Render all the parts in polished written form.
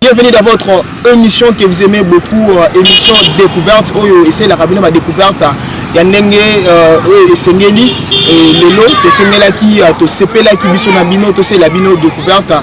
Bienvenue dans votre émission que vous aimez beaucoup, émission découverte. Et c'est la cabine ma découverte. Il y a Nenge Sengeli et Lelo, que Sengela qui te sepela qui vit son abino, to c'est l'abino découverte.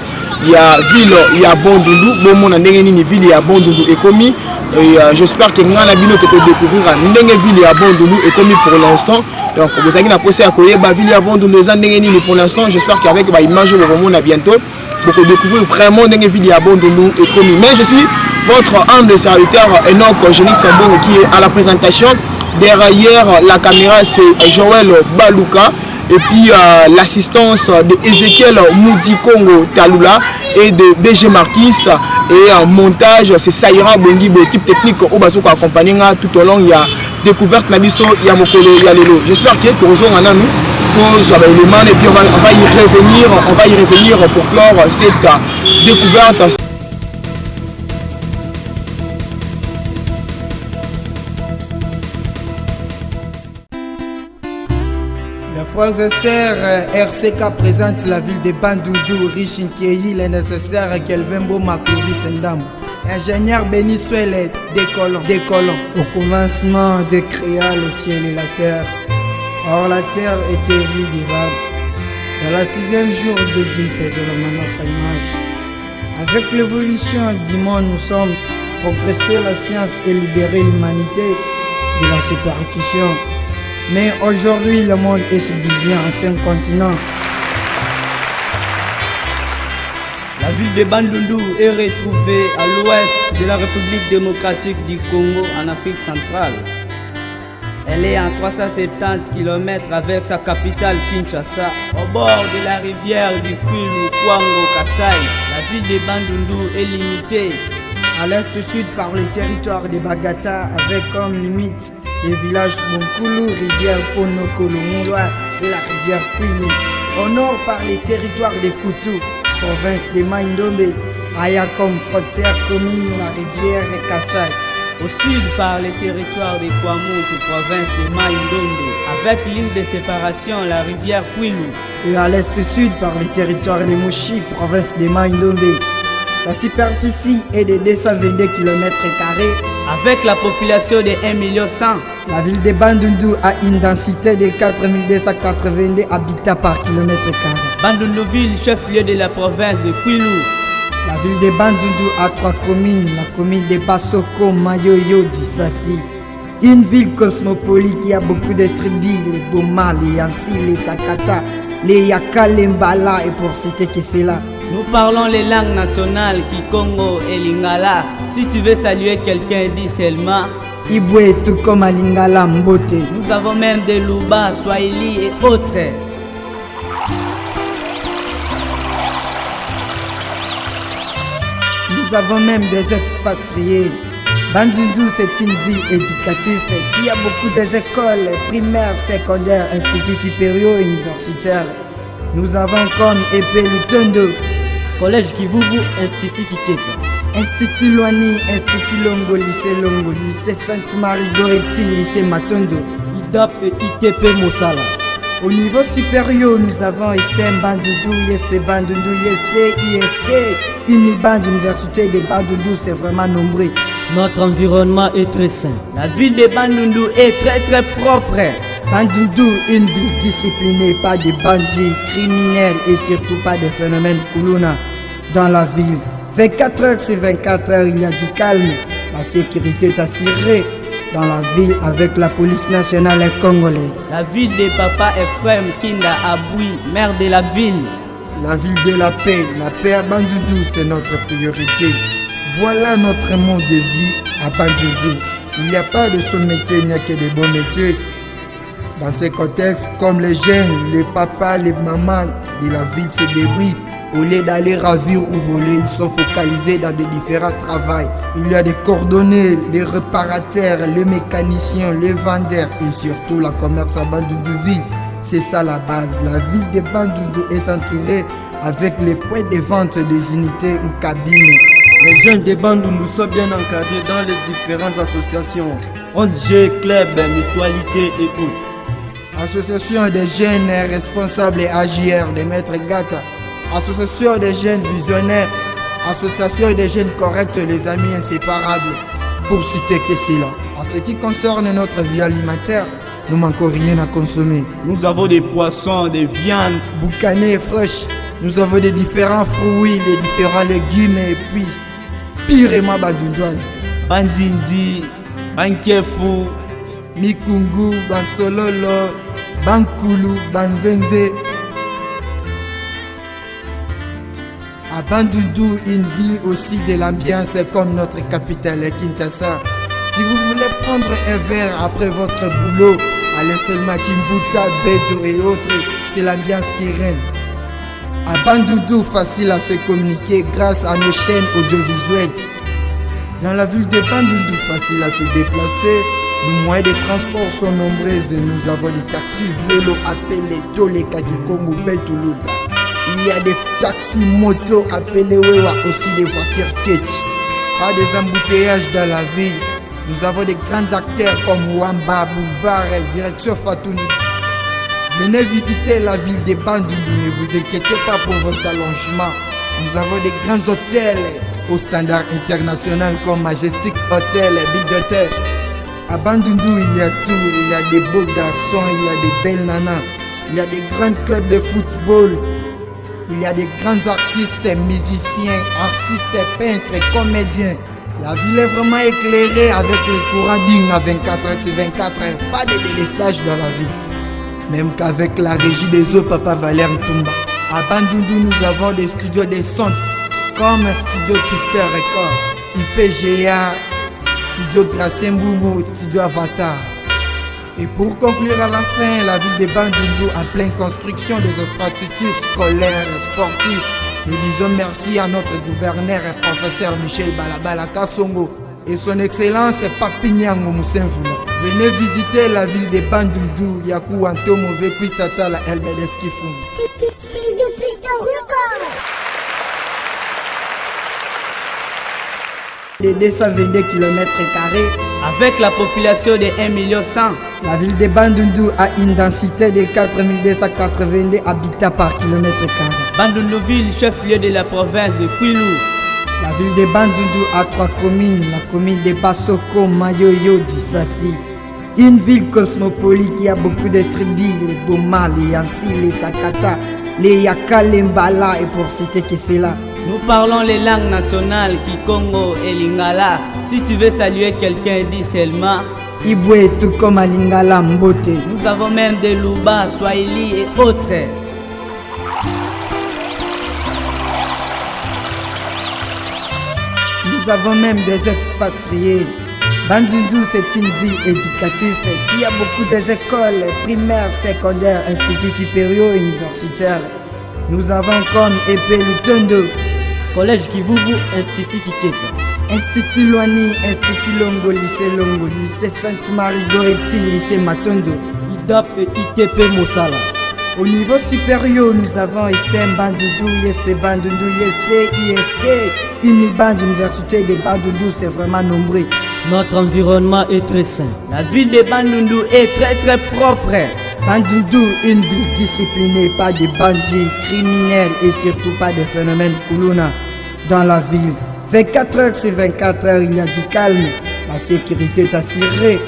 Il y a ville, il y a Bandundu, bon mon Nenge ni ville, il y a Bandundu et commis. Et j'espère que nous abino te découvrir Nenge ville et Bandundu et commis pour l'instant. Donc vous avez la procès à Koye, ville et Bandundu Nenge ni pour l'instant. J'espère qu'avec ma image au moment bientôt. Pour découvrir vraiment des vidéos à bon de nous et commis. Mais je suis votre humble serviteur Enoch Génique Sabon qui est à la présentation. Derrière la caméra c'est Joël Baluka et puis l'assistance de Ezekiel Moudikongo Talula et de BG Marquis et en montage c'est Saïra Bongi, l'équipe technique au Bazooka accompagné tout au long. Il y a découverte Nabiso, il y a Mokolo, il y a Lelo. J'espère que vous avez nous. Et puis on va y revenir pour clore cette découverte. Les frères et sœurs, RCK présente la ville de Bandundu, riche in Kéhi, les nécessaires Kelvembo Makovi Sendam. Ingénieur béni soit les décollants. Au commencement de créer le ciel et la terre. Or la terre était vide et vague. Dans la 6e jour de Dieu faisons notre image. Avec l'évolution du monde, nous sommes progressés la science et libéré l'humanité de la superstition. Mais aujourd'hui, le monde est subdivisé en 5 continents. La ville de Bandundu est retrouvée à l'ouest de la République démocratique du Congo en Afrique centrale. Elle est à 370 km avec sa capitale Kinshasa, au bord de la rivière du Kwilu, Kwango, Kasai. La ville de Bandundu est limitée à l'est-sud par le territoire de Bagata avec comme limite les villages Bonkulu, rivière Ponokolo, Mouloa et la rivière Kwilu. Au nord par les territoires de Koutou, province de Maindombe, aya comme frontière commune la rivière Kasai. Au sud par les territoires de Kwamutu, province de Maindombe, avec ligne de séparation la rivière Kwilu. Et à l'est-sud par les territoires de Mouchi, province de Maindombe. Sa superficie est de 222 km². Avec la population de 1,1 million. La ville de Bandundu a une densité de 4282 habitants par km². Bandundu ville, chef-lieu de la province de Kwilu. La ville de Bandundu a 3 communes, la commune de Basoko, Mayoyo, Dissassi. Une ville cosmopolite qui a beaucoup de tribus, les Boma, les Yansi, les Sakata, les Yaka, les Mbala et pour citer que c'est là. Nous parlons les langues nationales Kikongo et Lingala. Si tu veux saluer quelqu'un, dis seulement Ibwe tout comme à Lingala Mbote. Nous avons même des Luba, Swahili et autres. Nous avons même des expatriés. Bandundu, c'est une ville éducative qui a beaucoup d'écoles primaires, secondaires, instituts supérieurs et universitaires. Nous avons comme Épée Lutondo, Collège Kivuvu, Institut Kikesa, Institut Loani, Institut Longo, lycée Sainte-Marie Goretti, lycée Matondo, IDAP et ITP Mosala. Au niveau supérieur, nous avons STM Bandundu, ISP Bandundu, ISC, IST, Uniband, Université de Bandundu, c'est vraiment nombreux. Notre environnement est très sain. La ville de Bandundu est très propre. Bandundu, une ville disciplinée, pas de bandits, criminels et surtout pas de phénomènes Kuluna dans la ville. 24 heures sur 24 heures, il y a du calme. La sécurité est assurée dans la ville avec la police nationale et congolaise. La ville de Papa Ephraim Kinda Aboui, maire de la ville. La ville de la paix à Bandundu, c'est notre priorité. Voilà notre mode de vie à Bandundu. Il n'y a pas de sous métier, il n'y a que de bons métiers. Dans ces contextes, comme les jeunes, les papas, les mamans de la ville se débrouillent. Au lieu d'aller ravir ou voler, ils sont focalisés dans de différents travaux. Il y a des cordonniers, les réparateurs, les mécaniciens, les vendeurs et surtout la commerce à Bandundu-ville. C'est ça la base. La ville de Bandundu est entourée avec les points de vente des unités ou cabines. Les jeunes de Bandundu sont bien encadrés dans les différentes associations. ONG, club, mutualité et autres. Association des jeunes responsables et AJR de Maître Gata. Association des jeunes visionnaires Association des jeunes corrects, les amis inséparables, pour citer que c'est là. En ce qui concerne notre vie alimentaire, nous manquons rien à consommer. Nous avons des poissons, des viandes, Boucanés et fraîches, nous avons des différents fruits, des différents légumes et puis, pirement bandundoise. bandindi, bankefu, Mikungu, Bansololo, Bankulu, Banzenze. À Bandundu, une ville aussi de l'ambiance comme notre capitale Kinshasa. Si vous voulez prendre un verre après votre boulot, allez seulement Kimbuta, Beto et autres, c'est l'ambiance qui règne. À Bandundu, facile à se communiquer grâce à nos chaînes audiovisuelles. Dans la ville de Bandundu, facile à se déplacer. Les moyens de transport sont nombreux. Nous avons des taxis vélos appelés Tole Kakikongo Betuluta. Il y a des taxis motos appelés Wewa, aussi des voitures Ketch. Pas des embouteillages dans la ville. Nous avons des grands acteurs comme Wamba, Boulevard et direction Fatouni. Venez visiter la ville de Bandundu, ne vous inquiétez pas pour votre allongement. Nous avons des grands hôtels au standard international comme Majestic Hotel et Bill d'Hôtel. À Bandundu, il y a tout. Il y a des beaux garçons, il y a des belles nanas. Il y a des grands clubs de football. Il y a des grands artistes, musiciens, artistes, peintres, comédiens. La ville est vraiment éclairée avec le courant digne à 24h/24. Pas de délestage dans la ville. Même qu'avec la régie des eaux, Papa Valère Ntumba. À Bandundu, nous avons des studios de son comme Studio Twister Record, IPGA, Studio Gracien Boubou, Studio Avatar. Et pour conclure à la fin, la ville de Bandundu en pleine construction des infrastructures scolaires et sportives. Nous disons merci à notre gouverneur et professeur Michel Balabala Kassongo et son excellence Papi Nyango Moussenvoula. Venez visiter la ville de Bandundu, Yakou Antomo Vekwi Satala Elbedes Kifum. Studio Twister Record. De 222 km², avec la population de 1,1 million. la ville de Bandundu a une densité de 4282 habitants par kilomètre carré. Bandundu-ville, chef-lieu de la province de Kwilu. La ville de Bandundu a 3 communes, la commune de Basoko, Mayoyo, Dissassi. Une ville cosmopolite qui a beaucoup de tribus, les Boma, les Yansi, les Sakata, les Yaka, les Mbala, et pour citer que c'est là. Nous parlons les langues nationales, Kikongo et Lingala. Si tu veux saluer quelqu'un, dis seulement. Ibwe tout comme à Lingala Mbote. Nous avons même des Luba, Swahili et autres. Nous avons même des expatriés. Bandundu, c'est une ville éducative qui a beaucoup d'écoles primaires, secondaires, instituts supérieurs et universitaires. Nous avons comme Epé Lutondo, Collège Kivuvu, Institut Kikesa. Institut Loani, Institut Longo, lycée Sainte-Marie Goretti, lycée Matondo. IDAP et ITP Mosala. Au niveau supérieur, nous avons ISTEM Bandundu, ISP Bandundu, ISC, IST, Uniband, Université de Bandundu, c'est vraiment nombreux. Notre environnement est très sain. La ville de Bandundu est très propre. Bandundu, une ville disciplinée, pas de bandits, criminels et surtout pas de phénomènes Kuluna dans la ville. 24h/24, il y a du calme. La sécurité est assurée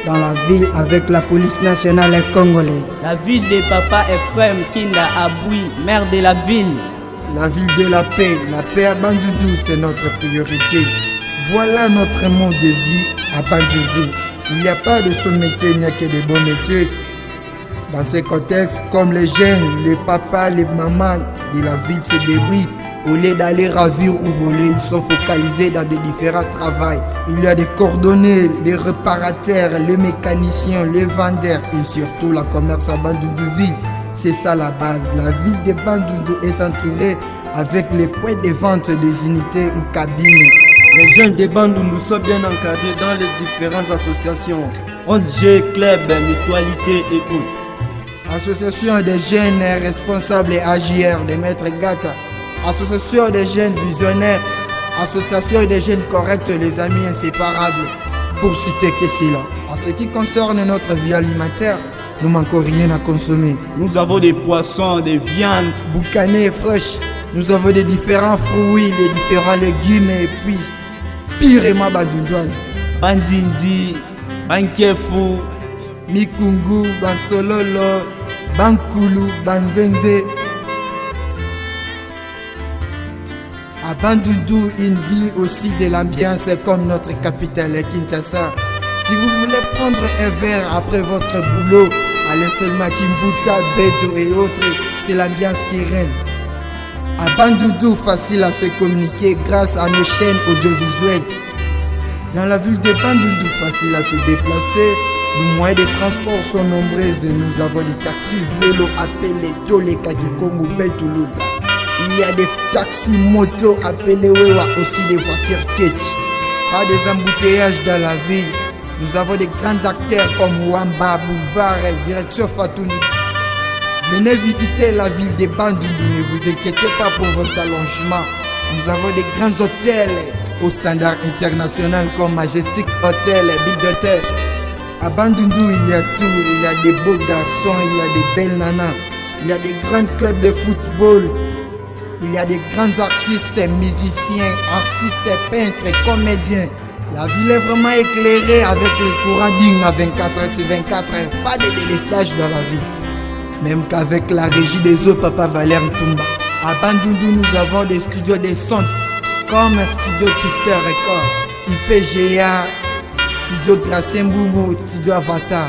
dans la ville avec la police nationale et congolaise. La ville de Papa Ephraim Kinda Aboui, maire de la ville. La ville de la paix à Bandundu, c'est notre priorité. Voilà notre mode de vie à Bandundu. Il n'y a pas de seul métier, il n'y a que des bons métiers. Dans ces contextes, comme les jeunes, les papas, les mamans de la ville se débrouillent. Au lieu d'aller ravir ou voler, ils sont focalisés dans de différents travaux. Il y a des cordonniers, les réparateurs, les mécaniciens, les vendeurs et surtout la commerce à Bandundu-ville. C'est ça la base. La ville de Bandundu est entourée avec les points de vente des unités ou cabines. Les jeunes de Bandundu sont bien encadrés dans les différentes associations. ONG, club, mutualité et autres. Association des jeunes responsables et AJR de Maître Gata. Association des jeunes visionnaires. Association des jeunes corrects, les amis inséparables. Pour citer que c'est là. En ce qui concerne notre vie alimentaire, nous manquons rien à consommer. Nous avons des poissons, des viandes, Boucanés et fraîches, Nous avons des différents fruits, des différents légumes et puis pirement bandundoise. Bandindi, bankefu, Mikungu, bansololo, bankulu, banzenze. À Bandundu, une ville aussi de l'ambiance comme notre capitale Kinshasa. Si vous voulez prendre un verre après votre boulot, allez seulement Kimbuta, Beto et autres, c'est l'ambiance qui règne. À Bandundu, facile à se communiquer grâce à nos chaînes audiovisuelles. Dans la ville de Bandundu, facile à se déplacer. Les moyens de transport sont nombreux et nous avons des taxis, vélos, appelés Tole Kakikongo, Betuluta. Il y a des taxis motos appelés Wewa, aussi des voitures Ketch. Pas des embouteillages dans la ville. Nous avons des grands acteurs comme Wamba, Boulevard et direction Fatouni. Venez visiter la ville de Bandundu, ne vous inquiétez pas pour votre allongement. Nous avons des grands hôtels au standard international comme Majestic Hotel et Ville d'Hôtel. À Bandundu, il y a tout. Il y a des beaux garçons, il y a des belles nanas. Il y a des grands clubs de football. Il y a des grands artistes, musiciens, artistes, peintres, comédiens. La ville est vraiment éclairée avec le courant digne à 24h/24. Pas de délestage dans la ville. Même qu'avec la régie des eaux, Papa Valère Ntumba. À Bandundu, nous avons des studios de son comme Studio Twister Record, IPGA, Studio Gracien Boubou, Studio Avatar.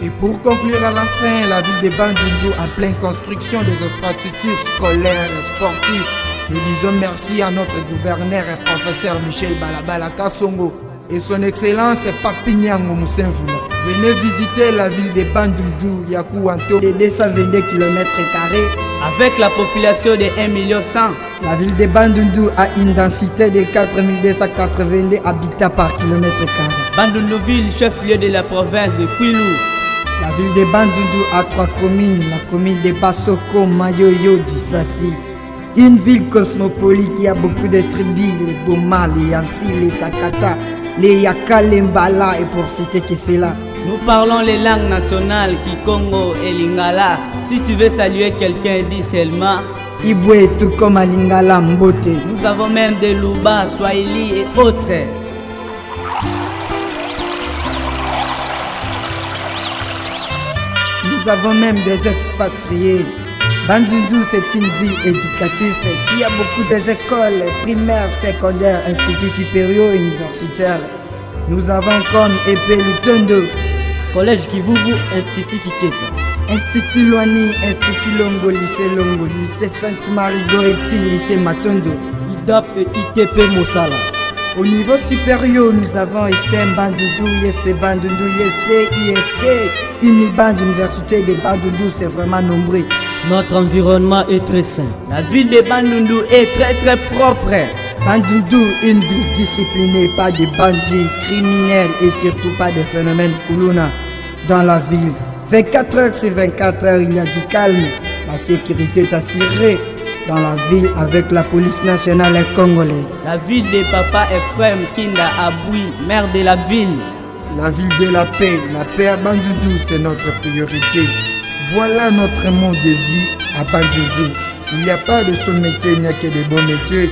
Et pour conclure à la fin, la ville de Bandundu en pleine construction des infrastructures scolaires et sportives. Nous disons merci à notre gouverneur et professeur Michel Balabala Kassongo et son excellence Papi Nyango Moussenvoula. Venez visiter la ville de Bandundu, Yakouanto, de 222 km². Avec la population de 1,1 million. La ville de Bandundu a une densité de 4282 habitants par kilomètre carré. Bandundu-ville, chef-lieu de la province de Kwilu. La ville de Bandundu a 3 communes, la commune de Basoko, Mayoyo, Dissassi. Une ville cosmopolite qui a beaucoup de tribus, les Boma, les Yansi, les Sakata, les Yaka, les Mbala, et pour citer que c'est là. Nous parlons les langues nationales, Kikongo et Lingala. Si tu veux saluer quelqu'un, dis seulement Ibwe, tout comme à Lingala, Mbote. Nous avons même des Luba, Swahili et autres. Nous avons même des expatriés. Bandundu, c'est une ville éducative qui a beaucoup d'écoles primaires, secondaires, instituts supérieurs et universitaires. Nous avons comme Epé Lutondo, Collège Kivuvu, Institut Kikesa, Institut Loani, Institut Longo, lycée Sainte-Marie Goretti, lycée Matondo, IDAP et ITP Mosala. Au niveau supérieur, nous avons ISTEM Bandundu, ISP Bandundu, ISC, IST, Uniband, Université de Bandundu, c'est vraiment nombreux. Notre environnement est très sain. La ville de Bandundu est très propre. Bandundu, une ville disciplinée, pas de bandits, criminels et surtout pas de phénomènes Kuluna dans la ville. 24h/24, il y a du calme. La sécurité est assurée dans la ville avec la police nationale et congolaise. La ville de Papa Ephraim Kinda Aboui, maire de la ville. La ville de la paix à Bandundu, c'est notre priorité. Voilà notre mode de vie à Bandundu. Il n'y a pas de seul métier, il n'y a que des bons métiers.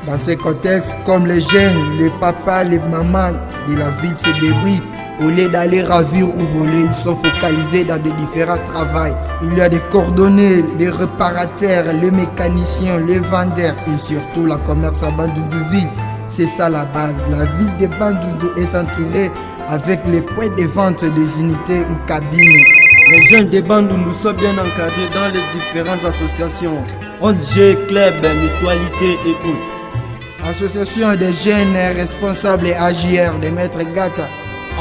Dans ces contextes, comme les jeunes, les papas, les mamans de la ville se débrouillent. Au lieu d'aller ravir ou voler, ils sont focalisés dans de différents travaux. Il y a des cordonniers, les réparateurs, les mécaniciens, les vendeurs et surtout la commerce à Bandundu-ville. C'est ça la base. La ville de Bandundu est entourée avec les points de vente des unités ou cabines. Les jeunes de Bandundu sont bien encadrés dans les différentes associations, ONG, club, mutualité et autres. Association des jeunes responsables et AJR de Maître Gata.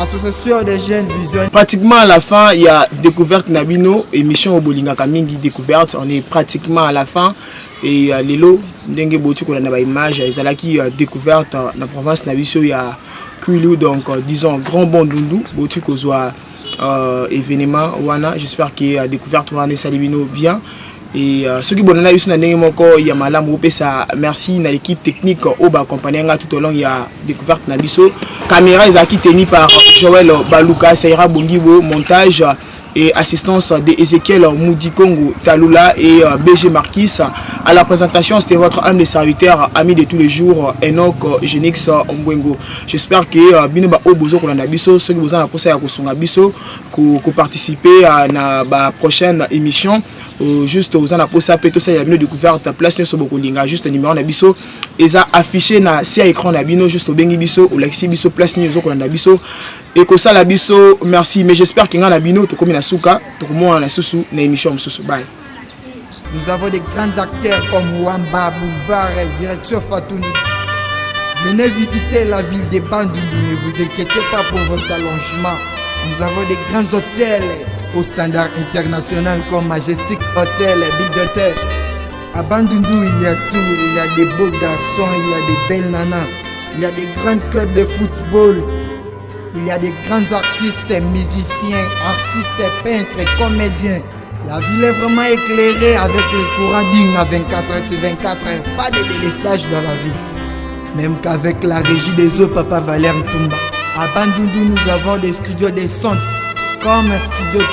Association des jeunes visionnaires. Pratiquement à la fin, il y a découverte Nabino, émission Obolinga Kamingi découverte. On est pratiquement à la fin. Et les lots, Ndenge Botu, qu'on a une image, ils ont qui découverte dans la province Nabiso, il y a Kwilu, donc disons Grand Bandundu, Botu, qu'on soit événement, Wana. J'espère qu'il y a découverte, on a Salibino bien. Et ceux qui ont eu un malam, merci à l'équipe technique qui a accompagné tout au long. Il y a découverte Nabiso. Caméra est tenue par Joël Baluka, Saïra Bongibo, montage et assistance d'Ezekiel Moudikongo Talula et BG Marquis. À la présentation, c'était votre âme de serviteur, ami de tous les jours, Enoch Genix Mbwengo. J'espère que bino ba obozo ko na biso, ceux qui vous en conseil à ko biso ko participer à la prochaine émission. Juste aux ana posa peto ça ya bino découverte place ne soboko linga juste numéro na biso eza affiché na si écran na bino juste au bengi biso au lexi biso place ni zoko na biso et ko ça la biso merci mais j'espère que na bino to komi na suka to komo na susu na émission susu bye. Nous avons des grands acteurs comme Wamba, Boulevard et Direction Fatouni. Venez visiter la ville des Bandundu, ne vous inquiétez pas pour votre allongement. Nous avons des grands hôtels au standard international comme Majestic Hotel et Ville d'Hôtel. À Bandundu, il y a tout. Il y a des beaux garçons, il y a des belles nanas. Il y a des grands clubs de football. Il y a des grands artistes, musiciens, artistes, peintres, comédiens. La ville est vraiment éclairée avec le courant digne à 24h/24. Pas de délestage dans la ville. Même qu'avec la régie des eaux, Papa Valère Ntumba. À Bandundu, nous avons des studios de son comme un studio